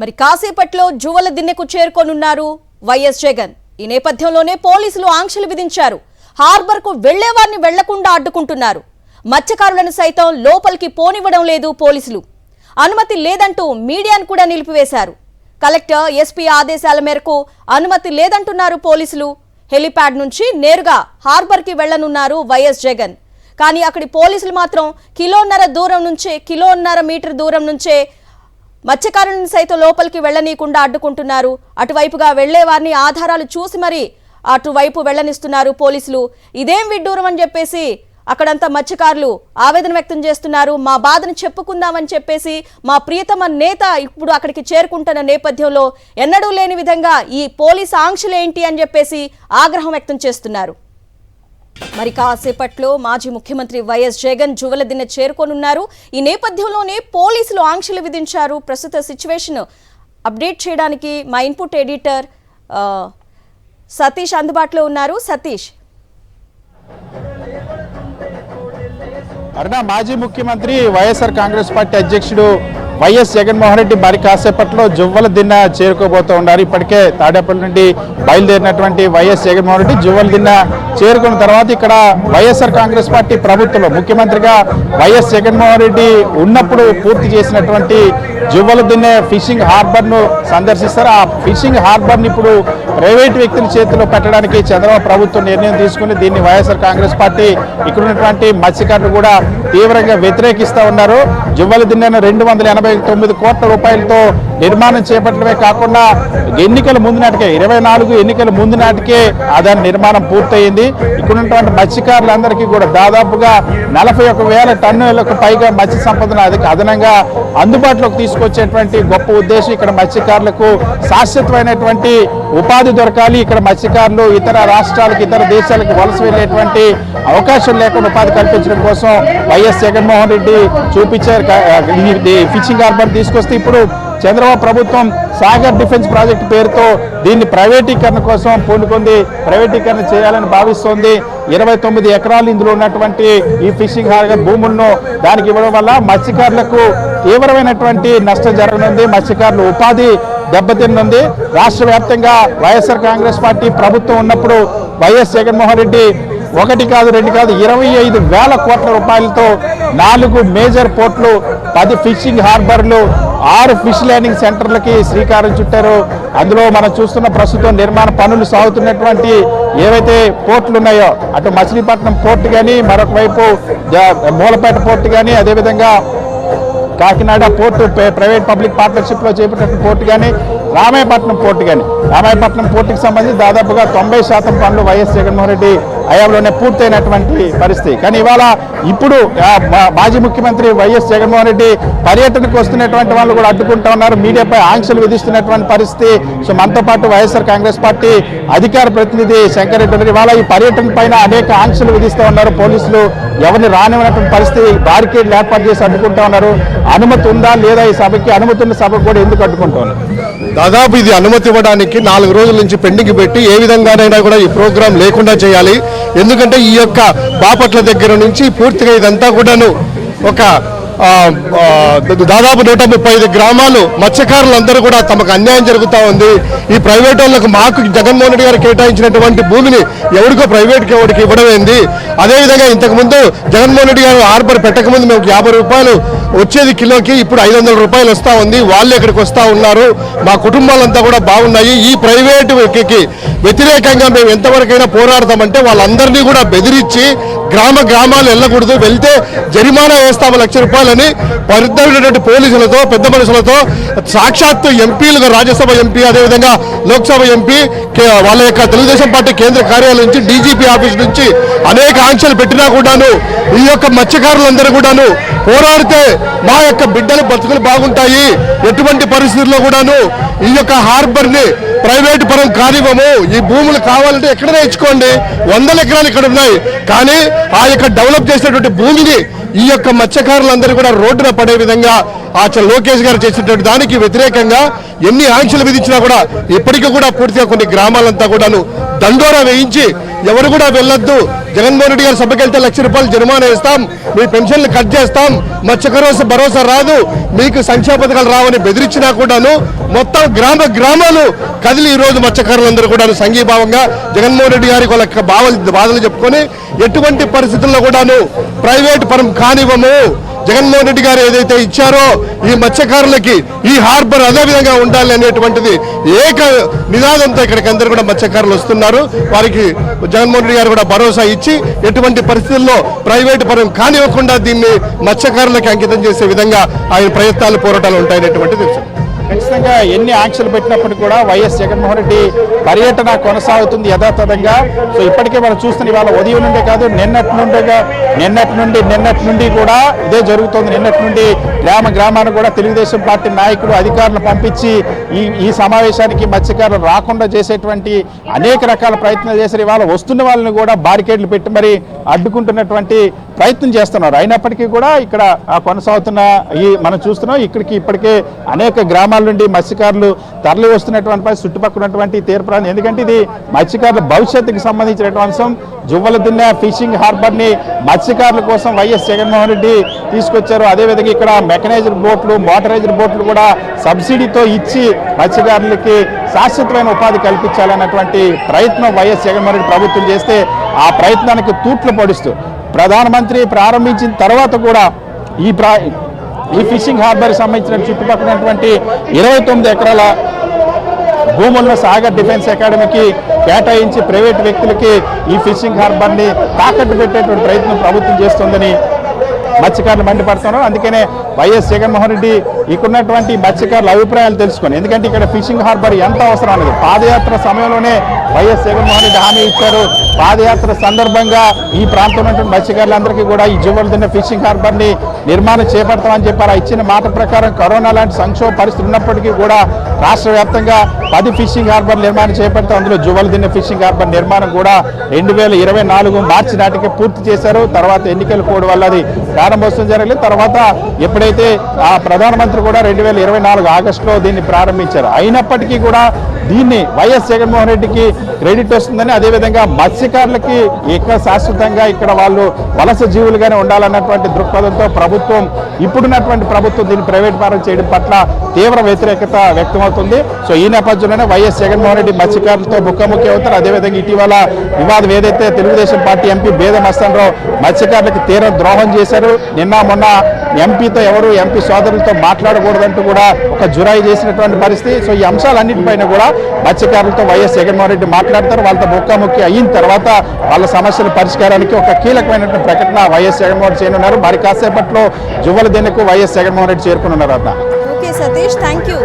మరి కాసేపట్లో జువ్వల దిన్నెకు చేరుకోనున్నారు వైఎస్ జగన్. ఈ నేపథ్యంలోనే పోలీసులు ఆంక్షలు విధించారు. హార్బర్ కు వెళ్లేవారిని వెళ్లకుండా అడ్డుకుంటున్నారు. మత్స్యకారులను సైతం లోపలికి పోనివ్వడం లేదు పోలీసులు. అనుమతి లేదంటూ మీడియాను కూడా నిలిపివేశారు. కలెక్టర్, ఎస్పీ ఆదేశాల మేరకు అనుమతి లేదంటున్నారు పోలీసులు. హెలిప్యాడ్ నుంచి నేరుగా హార్బర్ కి వెళ్లనున్నారు వైఎస్ జగన్. కానీ అక్కడి పోలీసులు మాత్రం కిలోన్నర మీటర్ దూరం నుంచే మత్స్యకారులను సైతం లోపలికి వెళ్లనీయకుండా అడ్డుకుంటున్నారు. అటువైపుగా వెళ్లే వారిని ఆధారాలు చూసి మరి అటువైపు వెళ్లనిస్తున్నారు పోలీసులు. ఇదేం విడ్డూరం అని చెప్పేసి అక్కడంతా మత్స్యకారులు ఆవేదన వ్యక్తం చేస్తున్నారు. మా బాధను చెప్పుకుందామని చెప్పేసి మా ప్రియతమ నేత ఇప్పుడు అక్కడికి చేరుకుంటున్న నేపథ్యంలో ఎన్నడూ లేని విధంగా ఈ పోలీసు ఆంక్షలేంటి అని చెప్పేసి ఆగ్రహం వ్యక్తం చేస్తున్నారు. మరి కాసేపట్లో మాజీ ముఖ్యమంత్రి వైఎస్ జగన్ జువ్వల దిన్నె చేరుకోనున్నారు. ఈ నేపథ్యంలోనే పోలీసులు ఆంక్షలు విధించారు. ప్రస్తుత సిచ్యువేషన్ అప్డేట్ చేయడానికి మా ఇన్పుట్ ఎడిటర్ సతీష్ అందుబాటులో ఉన్నారు. సతీష్, అరుణ, మాజీ ముఖ్యమంత్రి వైఎస్ఆర్ కాంగ్రెస్ పార్టీ అధ్యక్షుడు వైఎస్ జగన్మోహన్ రెడ్డి మరి కాసేపట్లో జువ్వల దిన్నె చేరుకోబోతూ ఉన్నారు. ఇప్పటికే తాడేపల్లి నుండి బయలుదేరినటువంటి వైఎస్ జగన్మోహన్ రెడ్డి జువ్వల దిన్నె చేరుకున్న తర్వాత ఇక్కడ వైఎస్ఆర్ కాంగ్రెస్ పార్టీ ప్రభుత్వంలో ముఖ్యమంత్రిగా వైఎస్ జగన్మోహన్ రెడ్డి ఉన్నప్పుడు పూర్తి చేసినటువంటి జువ్వల దిన్నె ఫిషింగ్ హార్బర్ను సందర్శిస్తారు. ఆ ఫిషింగ్ హార్బర్ని ఇప్పుడు ప్రైవేట్ వ్యక్తుల చేతిలో పెట్టడానికి చంద్రబాబు ప్రభుత్వం నిర్ణయం తీసుకుని దీన్ని వైఎస్ఆర్ కాంగ్రెస్ పార్టీ ఇక్కడ ఉన్నటువంటి మత్స్యకారులు కూడా తీవ్రంగా వ్యతిరేకిస్తూ ఉన్నారు. జువ్వల దిన్నెను 289 కోట్ల రూపాయలతో నిర్మాణం చేపట్టడమే కాకుండా ఎన్నికల ముందు నాటికే 24 ఎన్నికల ముందు నాటికే దాని నిర్మాణం పూర్తయింది. ఇక్కడ ఉన్నటువంటి మత్స్యకారులందరికీ కూడా దాదాపుగా 41,000 టన్నులకు పైగా మత్స్య సంపదను అదనంగా అందుబాటులోకి తీసుకొచ్చేటువంటి గొప్ప ఉద్దేశం. ఇక్కడ మత్స్యకారులకు శాశ్వతమైనటువంటి ఉపాధి దొరకాలి. ఇక్కడ మత్స్యకారులు ఇతర రాష్ట్రాలకు, ఇతర దేశాలకు వలస వెళ్ళేటువంటి అవకాశం లేకుండా ఉపాధి కల్పించడం కోసం వైఎస్ జగన్మోహన్ రెడ్డి చూపించారు. ఫిషింగ్ హార్బర్ తీసుకొస్తే ఇప్పుడు చంద్రబాబు ప్రభుత్వం సాగర్ డిఫెన్స్ ప్రాజెక్టు పేరుతో దీన్ని ప్రైవేటీకరణ కోసం పూనుకుంది. ప్రైవేటీకరణ చేయాలని భావిస్తోంది. 29 ఎకరాలు ఇందులో ఉన్నటువంటి ఈ ఫిషింగ్ హార్బర్ భూములను దానికి ఇవ్వడం వల్ల మత్స్యకారులకు తీవ్రమైనటువంటి నష్టం జరగనుంది. మత్స్యకారులు ఉపాధి దెబ్బతిన్నుంది. రాష్ట్ర వ్యాప్తంగా వైఎస్ఆర్ కాంగ్రెస్ పార్టీ ప్రభుత్వం ఉన్నప్పుడు వైఎస్ జగన్మోహన్ రెడ్డి 1 కాదు 2 కాదు 25,000 కోట్ల రూపాయలతో 4 మేజర్ పోర్ట్లు, 10 ఫిషింగ్ హార్బర్లు, 6 ఫిష్ ల్యాండింగ్ సెంటర్లకి శ్రీకారం చుట్టారు. అందులో మనం చూస్తున్న ప్రస్తుతం నిర్మాణ పనులు సాగుతున్నటువంటి ఏవైతే పోర్టులు ఉన్నాయో అటు మచిలీపట్నం పోర్టు కానీ, మరొక వైపు మూలపేట పోర్టు కానీ, అదేవిధంగా కాకినాడ పోర్టు ప్రైవేట్ పబ్లిక్ పార్ట్నర్షిప్లో చేపట్టిన పోర్టు కానీ, రామాయపట్నం పోర్టు కానీ, రామాయపట్నం పోర్టుకి సంబంధించి దాదాపుగా 90% పనులు వైఎస్ జగన్మోహన్ రెడ్డి హయాంలోనే పూర్తయినటువంటి పరిస్థితి. కానీ ఇవాళ ఇప్పుడు మాజీ ముఖ్యమంత్రి వైఎస్ జగన్మోహన్ రెడ్డి పర్యటనకు వస్తున్నటువంటి వాళ్ళు కూడా అడ్డుకుంటా ఉన్నారు. మీడియాపై ఆంక్షలు విధిస్తున్నటువంటి పరిస్థితి. సో మనతో పాటు వైఎస్ఆర్ కాంగ్రెస్ పార్టీ అధికార ప్రతినిధి శంకర్ రెడ్డి ఉన్నారు. ఇవాళ ఈ పర్యటన పైన అనేక ఆంక్షలు విధిస్తూ ఉన్నారు. పోలీసులు ఎవరిని రానివ్వనటువంటి పరిస్థితి, బారికేడ్లు ఏర్పాటు చేసి అడ్డుకుంటా ఉన్నారు. అనుమతి ఉందా లేదా ఈ సభకి? అనుమతి ఉన్న సభకు కూడా ఎందుకు అడ్డుకుంటా ఉన్నారు? దాదాపు ఇది అనుమతి ఇవ్వడానికి 4 రోజుల నుంచి పెండింగ్ పెట్టి ఏ విధంగానైనా కూడా ఈ ప్రోగ్రాం లేకుండా చేయాలి. ఎందుకంటే ఈ యొక్క బాపట్ల దగ్గర నుంచి పూర్తిగా ఇదంతా కూడాను ఒక దాదాపు 135 గ్రామాలు మత్స్యకారులందరూ కూడా తమకు అన్యాయం జరుగుతూ ఉంది. ఈ ప్రైవేట్ వాళ్ళకు మాకు జగన్మోహన్ రెడ్డి గారు కేటాయించినటువంటి భూమిని ఎవరికో ప్రైవేట్కి ఎవరికి ఇవ్వడమైంది. అదేవిధంగా ఇంతకుముందు జగన్మోహన్ రెడ్డి గారు హార్బర్ పెట్టకముందు మేము 50 రూపాయలు వచ్చేది కిలోకి, ఇప్పుడు 500 రూపాయలు వస్తూ ఉంది. వాళ్ళు ఇక్కడికి వస్తూ ఉన్నారు. మా కుటుంబాలంతా కూడా బాగున్నాయి. ఈ ప్రైవేటుకి వ్యతిరేకంగా మేము ఎంతవరకైనా పోరాడతామంటే వాళ్ళందరినీ కూడా బెదిరించి గ్రామాలు వెళ్ళకూడదు, వెళ్తే జరిమానా వేస్తాము 1,00,000 రూపాయలని పరిద్ధమైనటువంటి పోలీసులతో, పెద్ద మనుషులతో, సాక్షాత్తు ఎంపీలుగా రాజ్యసభ ఎంపీ, అదేవిధంగా లోక్సభ ఎంపీ, వాళ్ళ యొక్క తెలుగుదేశం పార్టీ కేంద్ర కార్యాలయం నుంచి, డీజీపీ ఆఫీస్ నుంచి అనేక ఆంక్షలు పెట్టినా కూడాను ఈ యొక్క మత్స్యకారులందరూ కూడాను పోరాడితే మా యొక్క బిడ్డలు బతుకులు బాగుంటాయి, ఎటువంటి పరిస్థితుల్లో కూడాను ఈ యొక్క హార్బర్ని ప్రైవేటు పరం కానివ్వము, ఈ భూములు కావాలంటే ఎక్కడైనా ఇచ్చుకోండి, 100 ఎకరాలు ఇక్కడ ఉన్నాయి. కానీ ఆ యొక్క డెవలప్ చేసినటువంటి భూమిని ఈ యొక్క మత్స్యకారులందరూ కూడా రోడ్డున పడే విధంగా లోకేష్ గారు చేసినటువంటి దానికి వ్యతిరేకంగా ఎన్ని ఆంక్షలు విధించినా కూడా ఇప్పటికీ కూడా పూర్తిగా కొన్ని గ్రామాలంతా కూడాను దండోరా వేయించి ఎవరు కూడా వెళ్ళొద్దు, జగన్మోహన్ రెడ్డి గారి సభకి వెళ్తే 1,00,000 రూపాయలు జరిమానా ఇస్తాం, మీ పెన్షన్లు కట్ చేస్తాం, మత్స్యకారులకు భరోసా రాదు, మీకు సంక్షేమ పథకాలు రావని బెదిరించినా కూడాను మొత్తం గ్రామాలు కదిలి ఈ రోజు మత్స్యకారులందరూ కూడా సంఘీభావంగా జగన్మోహన్ రెడ్డి గారికి వాళ్ళ బాధలు చెప్పుకొని ఎటువంటి పరిస్థితుల్లో కూడాను ప్రైవేట్ పరం కానివ్వము, జగన్మోహన్ రెడ్డి గారు ఏదైతే ఇచ్చారో ఈ మత్స్యకారులకి ఈ హార్బర్ అదే విధంగా ఉండాలి అనేటువంటిది ఏక నినాదంతో ఇక్కడికి అందరూ కూడా మత్స్యకారులు వస్తున్నారు. వారికి జగన్మోహన్ రెడ్డి గారు కూడా భరోసా ఇచ్చి ఎటువంటి పరిస్థితుల్లో ప్రైవేట్ పరం కానివ్వకుండా దీన్ని మత్స్యకారులకి అంకితం చేసే విధంగా ఆయన ప్రయత్నాలు పోరాటాలు ఉంటాయనేటువంటిది తెలుసు. ఖచ్చితంగా ఎన్ని ఆంక్షలు పెట్టినప్పటికీ కూడా వైఎస్ జగన్మోహన్ రెడ్డి పర్యటన కొనసాగుతుంది యథాతథంగా. సో ఇప్పటికే మనం చూస్తున్న ఇవాళ ఉదయం నుండే కాదు నిన్నటి నుండి కూడా ఇదే జరుగుతుంది. నిన్నటి నుండి గ్రామానికి కూడా తెలుగుదేశం పార్టీ నాయకులు అధికారులను పంపించి ఈ సమావేశానికి మత్స్యకారులు రాకుండా చేసేటువంటి అనేక రకాల ప్రయత్నాలు చేశారు. ఇవాళ వస్తున్న వాళ్ళని కూడా బారికేడ్లు పెట్టి మరి అడ్డుకుంటున్నటువంటి ప్రయత్నం చేస్తున్నారు. అయినప్పటికీ కూడా ఇక్కడ కొనసాగుతున్న మనం చూస్తున్నాం ఇక్కడికి ఇప్పటికే అనేక గ్రామాల నుండి మత్స్యకారులు తరలి వస్తున్నటువంటి పరిస్థితి చుట్టుపక్కల ఉన్నటువంటి తీర ప్రాంతం. ఎందుకంటే ఇది మత్స్యకారుల భవిష్యత్తుకి సంబంధించినటువంటి అంశం. జువ్వలదిన్నె ఫిషింగ్ హార్బర్ని మత్స్యకారుల కోసం వైఎస్ జగన్మోహన్ రెడ్డి తీసుకొచ్చారు. అదేవిధంగా ఇక్కడ మెకనైజ్డ్ బోట్లు, మోటరైజ్డ్ బోట్లు కూడా సబ్సిడీతో ఇచ్చి మత్స్యకారులకి శాశ్వతమైన ఉపాధి కల్పించాలన్నటువంటి ప్రయత్నం వైఎస్ జగన్మోహన్ రెడ్డి ప్రభుత్వం చేస్తే ఆ ప్రయత్నానికి తూట్లు పొడుస్తూ ప్రధానమంత్రి ప్రారంభించిన తర్వాత కూడా ఈ ఫిషింగ్ హార్బర్కి సంబంధించిన చుట్టుపక్కలటువంటి 29 ఎకరాల భూములను సాగర్ డిఫెన్స్ అకాడమీకి కేటాయించి ప్రైవేట్ వ్యక్తులకి ఈ ఫిషింగ్ హార్బర్ని తాకట్టు పెట్టేటువంటి ప్రయత్నం ప్రభుత్వం చేస్తుందని మత్స్యకారులు మండిపడుతున్నారు. అందుకనే వైఎస్ జగన్మోహన్ రెడ్డి ఇక్కడున్నటువంటి మత్స్యకారుల అభిప్రాయాలు తెలుసుకొని, ఎందుకంటే ఇక్కడ ఫిషింగ్ హార్బర్ ఎంత అవసరం అనేది పాదయాత్ర సమయంలోనే వైఎస్ జగన్మోహన్ రెడ్డి హామీ ఇచ్చారు. పాదయాత్ర సందర్భంగా ఈ ప్రాంతంలో ఉన్నటువంటి మత్స్యకారులందరికీ కూడా ఈ జువ్వలదిన్నె ఫిషింగ్ హార్బర్ని నిర్మాణం చేపడతామని చెప్పారు. ఇచ్చిన మాట ప్రకారం కరోనా లాంటి సంక్షోభ పరిస్థితులు ఉన్నప్పటికీ కూడా రాష్ట్ర వ్యాప్తంగా 10 ఫిషింగ్ హార్బర్ నిర్మాణం చేపడతాం. అందులో జువ్వలదిన్నె ఫిషింగ్ హార్బర్ నిర్మాణం కూడా 2024 మార్చి నాటికి పూర్తి చేశారు. తర్వాత ఎన్నికల కోడ్ వల్ల అది ప్రారంభోత్సవం జరగలేదు. తర్వాత ఎప్పుడైతే ఆ ప్రధానమంత్రి కూడా 2024 ఆగస్టులో దీన్ని ప్రారంభించారు. అయినప్పటికీ కూడా దీన్ని వైఎస్ జగన్మోహన్ రెడ్డికి క్రెడిట్ వస్తుందని, అదేవిధంగా మత్స్యకారులకి ఇక్కడ శాశ్వతంగా ఇక్కడ వాళ్ళు వలస జీవులుగానే ఉండాలన్నటువంటి దృక్పథంతో ఇప్పుడున్నటువంటి ప్రభుత్వం దీన్ని ప్రైవేట్ పరం చేయడం పట్ల తీవ్ర వ్యతిరేకత వ్యక్తమవుతుంది. సో ఈ నేపథ్యంలోనే వైఎస్ జగన్మోహన్ రెడ్డి మత్స్యకారులతో ముఖాముఖి అవుతారు. అదేవిధంగా ఇటీవల వివాదం ఏదైతే తెలుగుదేశం పార్టీ ఎంపీ బేద మస్తానరావు మత్స్యకారులకు తీవ్ర ద్రోహం చేశారు. మొన్న ఎంపీతో ఎంపీ సోదరులతో మాట్లాడకూడదంటూ కూడా ఒక జురాయి చేసినటువంటి పరిస్థితి. సో ఈ అంశాలన్నింటిపైన కూడా మత్స్యకారులతో వైఎస్ జగన్మోహన్ రెడ్డి మాట్లాడతారు. వాళ్ళతో ముఖాముఖి అయిన తర్వాత వాళ్ళ సమస్యల పరిష్కారానికి ఒక కీలకమైనటువంటి ప్రకటన వైఎస్ జగన్మోహన్ రెడ్డి చేయనున్నారు. మరి కాసేపట్లో జువ్వలదిన్నెకు వైఎస్ జగన్మోహన్ రెడ్డి చేరుకున్నారు. Okay Satish, thank you.